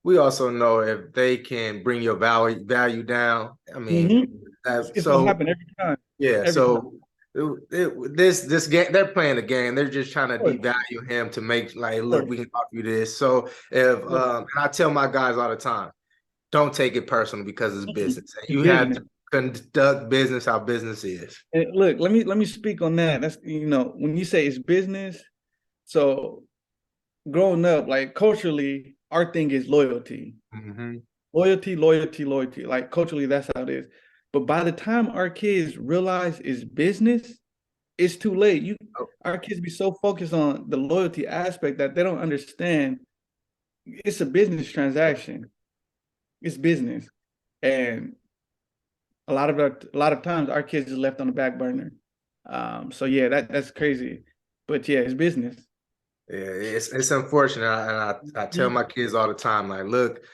we also know if they can bring your value down. I mean, Mhm. It's gonna so happen every time. yeah. Every time. So this game, they're playing a game. They're just trying to Of course. devalue him to make like, Of look, course. we can offer you this. So if Of course. and I tell my guys all the time, don't take it personal because it's Mhm. business. And It's you have business. to conduct business how business is. And look, let me speak on that. That's when you say it's business. So growing up, like culturally, our thing is loyalty. Hmm. Loyalty, loyalty, loyalty. Like culturally, that's how it is. But by the time our kids realize it's business, it's too late. Our kids be so focused on the loyalty aspect that they don't understand it's a business transaction. It's business. And a lot of times our kids is left on the back burner. So yeah, that's crazy. But yeah, it's business. Yeah, it's unfortunate, and I tell Mhm. my kids all the time, like, look,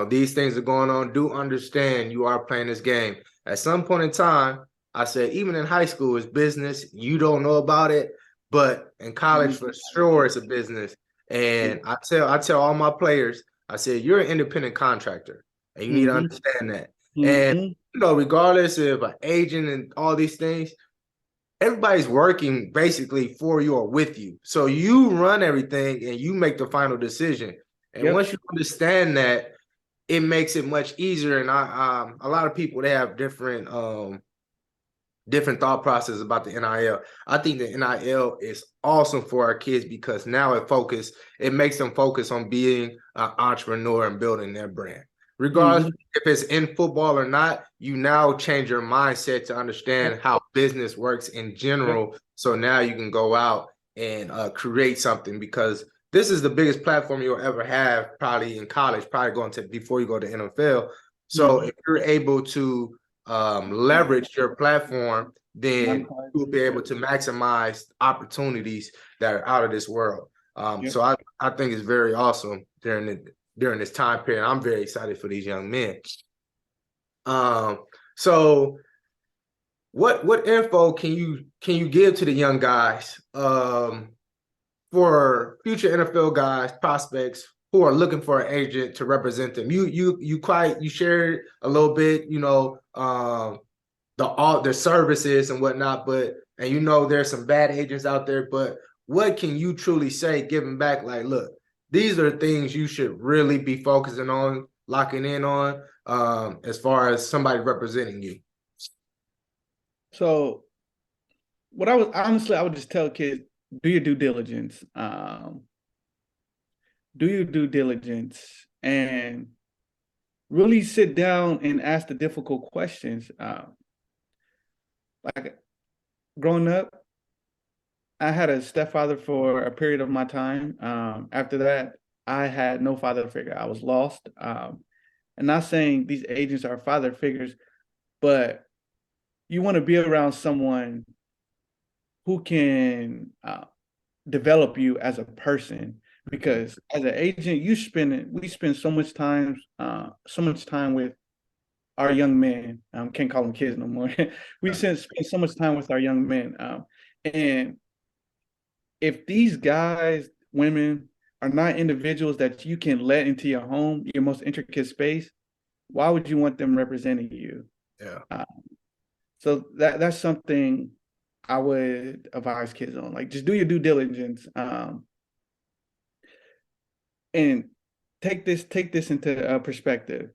these things are going on. Do understand you are playing this game. At some point in time, I said, even in high school, it's business. You don't know about it, but in college, for sure, it's a business. And I tell all my players, I said, you're an independent contractor, and you need to Mm-hmm. understand that. And Mm-hmm. regardless of an agent and all these things, everybody's working basically for you or with you. So you run everything and you make the final decision. And Yep. once you understand that, it makes it much easier. And a lot of people, they have different thought process about the NIL. I think the NIL is awesome for our kids because now it makes them focus on being an entrepreneur and building their brand. Regardless Mm-hmm. if it's in football or not, you now change your mindset to understand Yep. how business works in Yep. general. So now you can go out and create something because this is the biggest platform you'll ever have, probably in college, probably going to before you go to NFL. So Mm-hmm. if you're able to leverage your platform, then Monetize you'll it. be able Yep. to maximize opportunities that are out of this world. Yep. So I think it's very awesome during this time period. I'm very excited for these young men. So what info can you give to the young guys for future NFL guys, prospects who are looking for an agent to represent them? You shared a little bit, the services and whatnot, but and there's some bad agents out there, but what can you truly say giving back? Like, look, these are things you should really be focusing on, locking in on, as far as somebody representing you. So I would just tell kids, do your due diligence. Do your due diligence and really sit down and ask the difficult questions. Like growing up, I had a stepfather for a period of my time. After that, I had no father figure. I was lost. And not saying these agents are father figures, but you want to be around someone who can develop you as a person. Because as an agent, we spend so much time with our young men. Can't call them kids no more. We spend so much time with our young men. And if these guys, women, are not individuals that you can let into your home, your most intricate space, why would you want them representing you? Yeah. Uh, so that's something I would advise kids on. Like, just do your due diligence, and take this into perspective.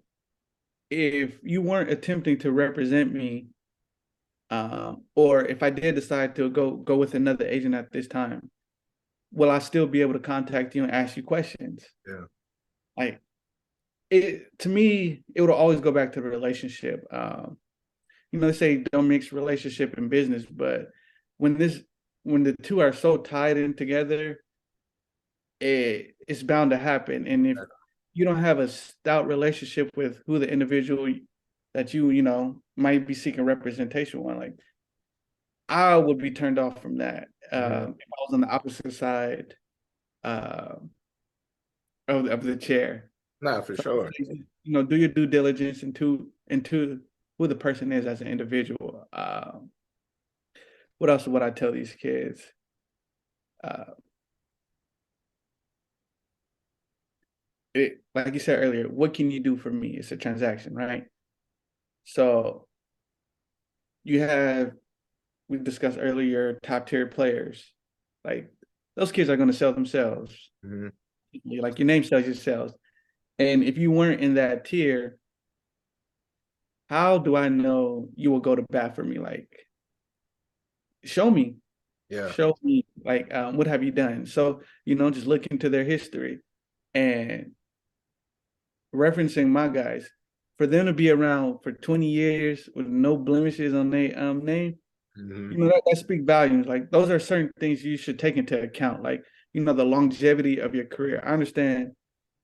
If you weren't attempting to represent me, or if I did decide to go with another agent at this time, will I still be able to contact you and ask you questions? Yeah. Like it to me, it would always go back to the relationship. They say don't mix relationship and business, but when this when the two are so tied in together, it's bound to happen. And if you don't have a stout relationship with who the individual that you know, might be seeking representation on, like I would be turned off from that. If I was on the opposite side uh, of the chair. Not for So, sure. you know, do your due diligence into who the person is as an individual. What else would I tell these kids? Uh, like you said earlier, what can you do for me? It's a transaction, right? So we discussed earlier top tier players. Like those kids are going to sell themselves. Mm-hmm. Like your name sells yourselves. And if you weren't in that tier, how do I know you will go to bat for me? Like, show me, Yeah. like, what have you done? So, you know, just look into their history and referencing my guys, for them to be around for 20 years with no blemishes on their name, you know, that speaks volumes. Like, those are certain things you should take into account. Like, you know, the longevity of your career. I understand,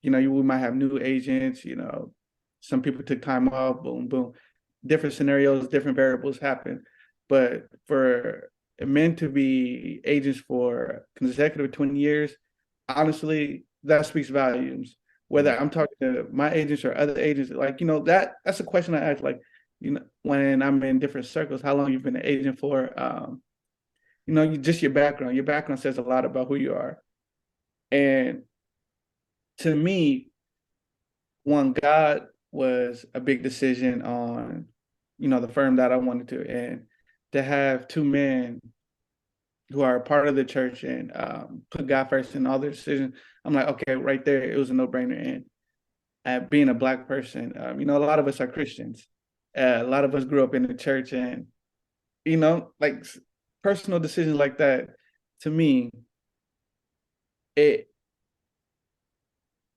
you know, we might have new agents, you know, some people took time off, boom, boom. Different scenarios, different variables happen. But for men to be agents for consecutive 20 years, honestly, that speaks volumes. Whether I'm talking to my agents or other agents, like, you know, that's a question I ask, like, you know, when I'm in different circles, how long you've been an agent for, you know, just your background. Your background says a lot about who you are. And to me, one, God was a big decision on, you know, the firm that I wanted to, and to have two men who are a part of the church and put God first in all their decisions, I'm like, okay, right there, it was a no-brainer. And being a Black person, you know, a lot of us are Christians. A lot of us grew up in the church, and you know, like personal decisions like that, to me, it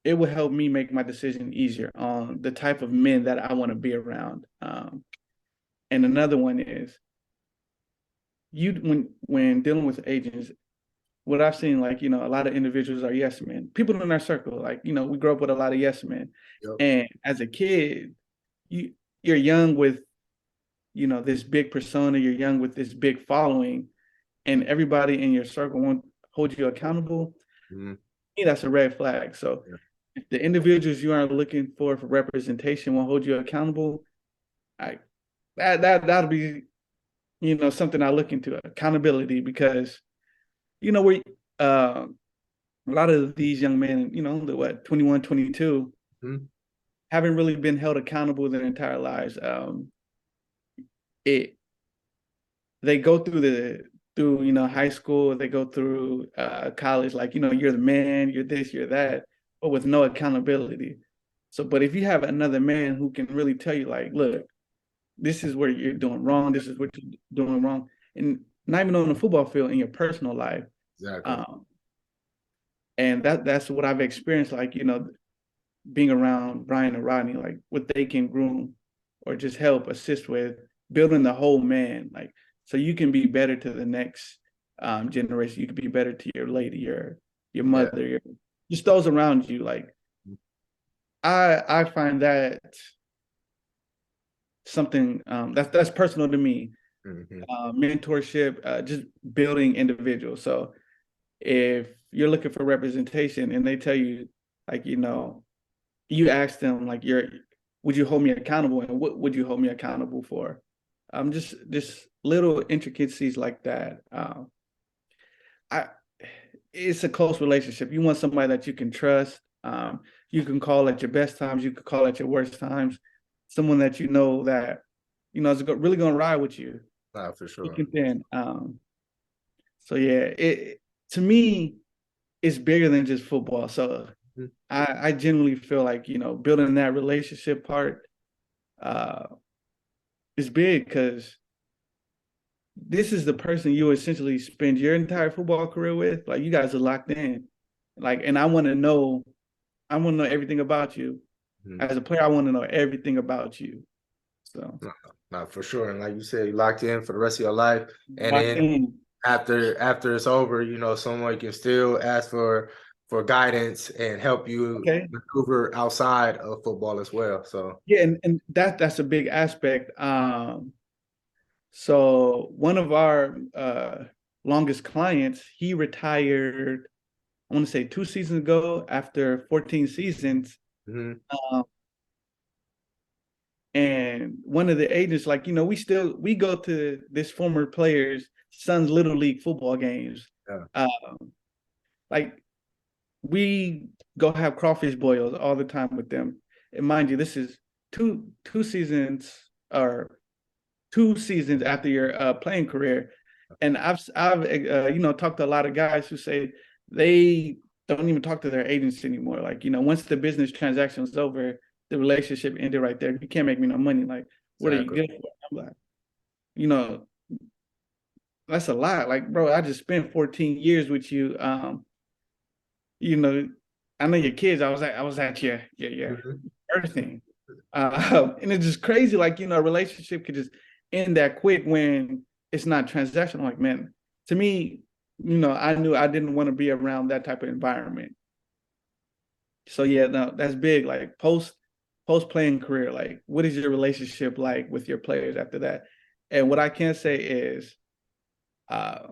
it will help me make my decision easier on the type of men that I want to be around. And another one is when dealing with agents, what I've seen, like, you know, a lot of individuals are yes men. People in our circle, like, you know, we grow up with a lot of yes men. Yep. And as a kid, you're young with, you know, this big persona, you're young with this big following, and everybody in your circle won't hold you accountable. Mm-hmm. That's a red flag. So Yeah. if the individuals you are looking for representation won't hold you accountable, that'll be, you know, something I look into, accountability, because you know we a lot of these young men, you know, the what 21, 22, haven't really been held accountable their entire lives. It they go through you know, high school, they go through college, like, you know, you're the man, you're this, you're that, but with no accountability. So, but if you have another man who can really tell you, like, look, this is where you're doing wrong, this is what you're doing wrong, and not even on the football field, in your personal life. Exactly. And that's what I've experienced, like, you know, being around Brian and Rodney, like what they can groom or just help assist with building the whole man, like, so you can be better to the next generation. You can be better to your lady, your mother, just those around you. Like, I find that something that's personal to me. Mentorship, just building individuals. So if you're looking for representation and they tell you, like, you know, you ask them, like, would you hold me accountable, and what would you hold me accountable for? Just little intricacies like that. I It's a close relationship. You want somebody that you can trust. You can call at your best times. You can call at your worst times. Someone that you know that, you know, is really going to ride with you. For sure. So yeah, it to me, it's bigger than just football. So I genuinely feel like, you know, building that relationship part is big, because this is the person you essentially spend your entire football career with. Like, you guys are locked in. Like, and I want to know everything about you. As a player, I want to know everything about you. So no, for sure. And like you said, you locked in for the rest of your life. And locked then in. after it's over, you know, someone can still ask for for guidance and help you Okay. maneuver outside of football as well. So Yeah, and that's a big aspect. So one of our longest clients, he retired, I want to say 2 seasons ago after 14 seasons. mhm. And one of the agents, like, we go to this former player's son's little league football games. Yeah. Like we go have crawfish boils all the time with them. And mind you, this is two seasons or 2 seasons after your playing career. And I've talked to a lot of guys who say they don't even talk to their agents anymore. Like, once the business transaction is over, the relationship ended right there. You can't make me no money. Like, what are you Exactly. good for? I'm like, you know, that's a lot. Like, bro, I just spent 14 years with you. I know your kids. I was at your Mhm. everything. And it's just crazy. Like, a relationship could just end that quick when it's not transactional. Like, man, to me, I knew I didn't want to be around that type of environment. So yeah, no, that's big. Like post playing career, like what is your relationship like with your players after that? And what I can say is uh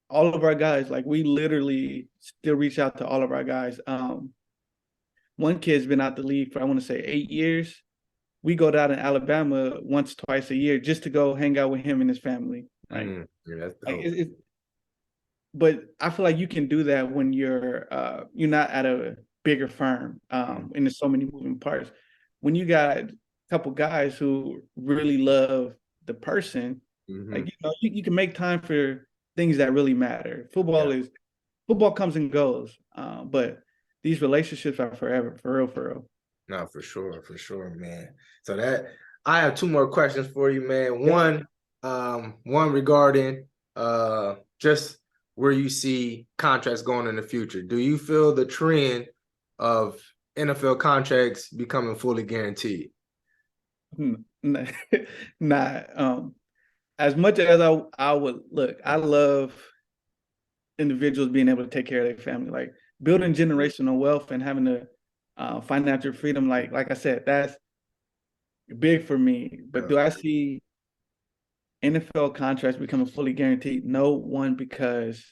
all of our guys, like we literally still reach out to all of our guys. One kid's been out the league for I want to say 8 years. We go down in Alabama once, twice a year just to go hang out with him and his family. Yeah, that's Like dope. but I feel like you can do that when you're not at a bigger firm, and there's so many moving parts. When you got a couple guys who really love the person, Mm-hmm. like you can make time for things that really matter. Yeah. Football comes and goes, but these relationships are forever, for real, for real. No, for sure, man. So that I have two more questions for you, man. Yeah. One regarding just where you see contracts going in the future. Do you feel the trend of NFL contracts becoming fully guaranteed? Nah, as much as I would look, I love individuals being able to take care of their family, like building generational wealth and having the financial freedom. Like I said, that's big for me. But Yeah. do I see NFL contracts becoming fully guaranteed? No, one, because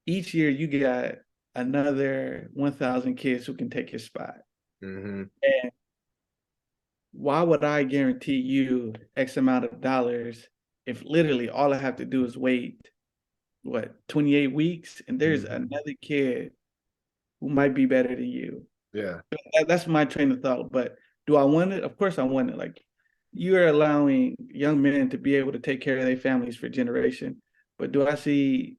each year you got another 1,000 kids who can take your spot. Mm-hmm. And why would I guarantee you X amount of dollars if literally all I have to do is wait, 28 weeks, and there's Mm-hmm. another kid who might be better than you? Yeah. That's my train of thought. But do I want it? Of course I want it. Like you're allowing young men to be able to take care of their families for generation. But do I see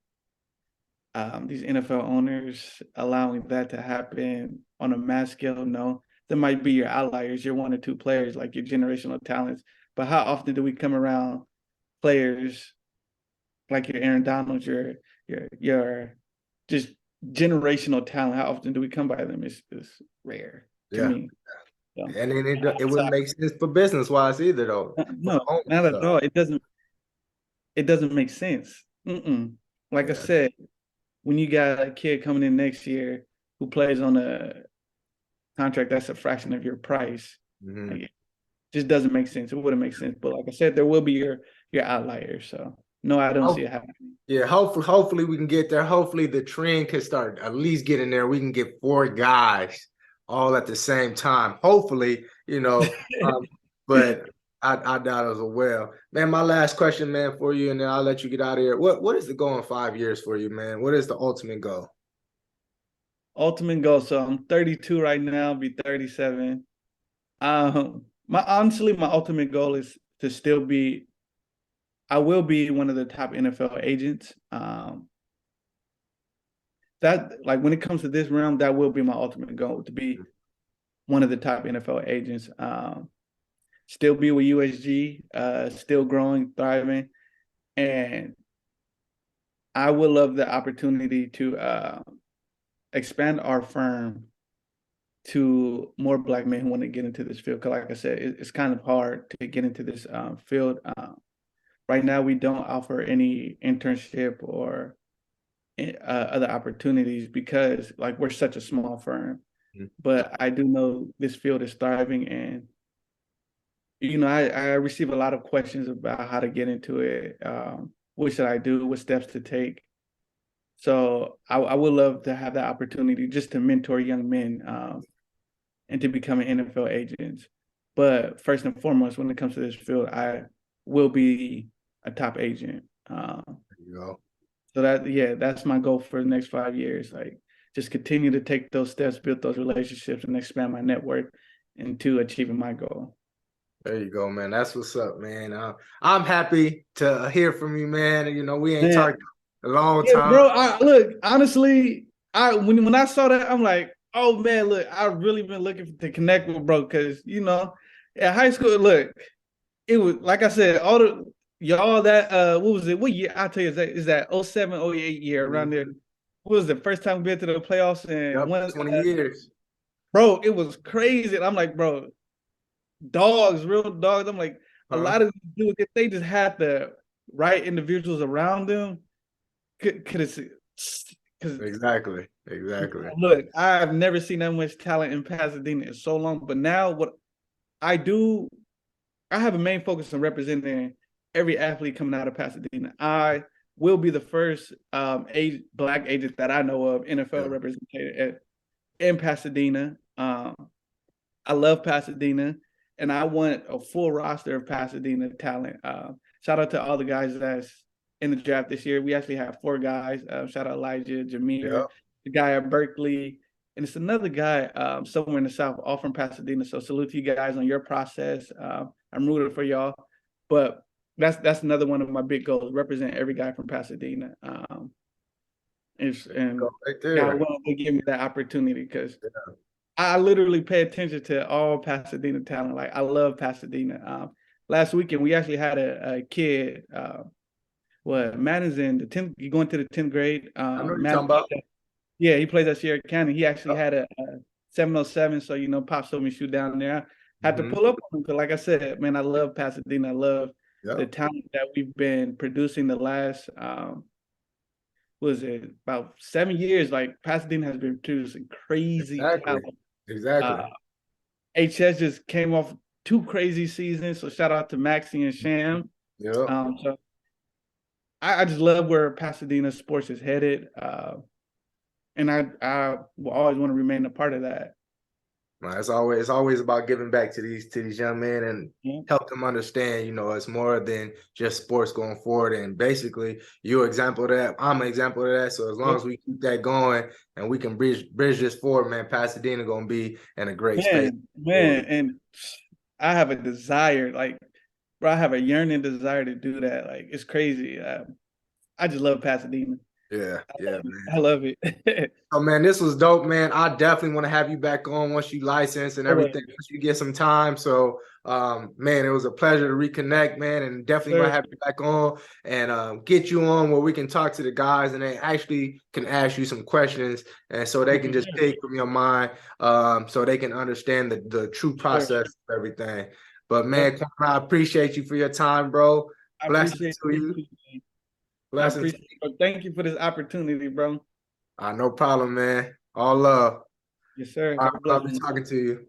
these NFL owners allowing that to happen on a mass scale? No. There might be your outliers, your one or two players, like your generational talents. But how often do we come around players like your Aaron Donalds, your just generational talent? How often do we come by them? It's rare to Yeah. me. So, And then it wouldn't make sense for business wise either though. For no, the owners, not at so all. It doesn't make sense. Mm-mm. Like I yeah. said, when you got a kid coming in next year who plays on a contract that's a fraction of your price, Mm-hmm. like, it just doesn't make sense. It wouldn't make sense. But like I said, there will be your outliers. So no, I don't see it happening. Yeah, hopefully we can get there. Hopefully the trend can start at least getting there. We can get four guys all at the same time. Hopefully, but I doubt as well. Man, my last question, man, for you, and then I'll let you get out of here. What is the goal in 5 years for you, man? What is the ultimate goal? Ultimate goal. So I'm 32 right now, be 37. My ultimate goal is to still be. I will be one of the top NFL agents. That like when it comes to this realm, that will be my ultimate goal to be one of the top NFL agents. Still be with USG, still growing, thriving, and I would love the opportunity to expand our firm to more Black men who want to get into this field. Because, like I said, it's kind of hard to get into this field. Right now, we don't offer any internship or other opportunities because like we're such a small firm. Mhm. But I do know this field is thriving, and I receive a lot of questions about how to get into it. What should I do? What steps to take? So I would love to have that opportunity just to mentor young men and to become an NFL agent. But first and foremost, when it comes to this field, I will be a top agent. There you go. So that's my goal for the next 5 years. Like just continue to take those steps, build those relationships, and expand my network into achieving my goal. There you go, man. That's what's up, man. I'm happy to hear from you, man. You know, we ain't Man, talked a long yeah, time. bro. Look, honestly, when I saw that, I'm like, oh man, look, I've really been looking to connect with bro because at high school, look, it was like I said, all the y'all that what was it? What year? I'll tell you, is that 07, 08 year around there? What was the first time we been to the playoffs and Yep, one 20 years. bro, it was crazy. And I'm like, bro, dogs, real dogs. I'm like, a Huh? lot of these dudes, if they just had the right individuals around them, could have because Exactly. Exactly. look, I've never seen that much talent in Pasadena in so long. But now what I do, I have a main focus on representing every athlete coming out of Pasadena. I will be the first Black agent that I know of NFL Yeah. represented in Pasadena. I love Pasadena, and I want a full roster of Pasadena talent. Shout out to all the guys that's in the draft this year. We actually have 4 guys. Shout out Elijah, Jameer, Yep. the guy at Berkeley, and it's another guy somewhere in the South, all from Pasadena. So salute to you guys on your process. I'm rooting for y'all, but that's another one of my big goals: represent every guy from Pasadena. And Go right God there. willing, they give me that opportunity because I literally pay attention to all Pasadena talent. Like I love Pasadena. Last weekend we actually had a kid. Madden's in the 10th. You going to the 10th grade? I know you're Madden, talking about. yeah, he plays at Sierra County. He actually Yep. had a 707. So Pops told me to shoot down there. I had to pull up on him because, like I said, man, I love Pasadena. I love the Yep. talent that we've been producing the last was it about 7 years? Like Pasadena has been producing crazy Exactly. talent. Exactly. Uh, HS just came off 2 crazy seasons, so shout out to Maxie and Sham. Yep. So I just love where Pasadena sports is headed, and I will always want to remain a part of that. It's always about giving back to these young men and Yeah. help them understand, it's more than just sports going forward. And basically, you're an example of that. I'm an example of that. So as long as we keep that going and we can bridge this forward, man, Pasadena gonna be in a great space. Man, and I have a desire, like, bro, I have a yearning desire to do that. Like, it's crazy. I just love Pasadena. Yeah, man. I love it. Oh man, this was dope, man. I definitely want to have you back on once you license and everything, once you get some time. So, man, it was a pleasure to reconnect, man, and definitely want to have you back on and get you on where we can talk to the guys and they actually can ask you some questions and so they can just pick from your mind, so they can understand the true process of everything. But man, I appreciate you for your time, bro. Blessings to you. Blessings. Thank you for this opportunity, bro. No problem, man. All love. Yes, sir. I'll be talking to you.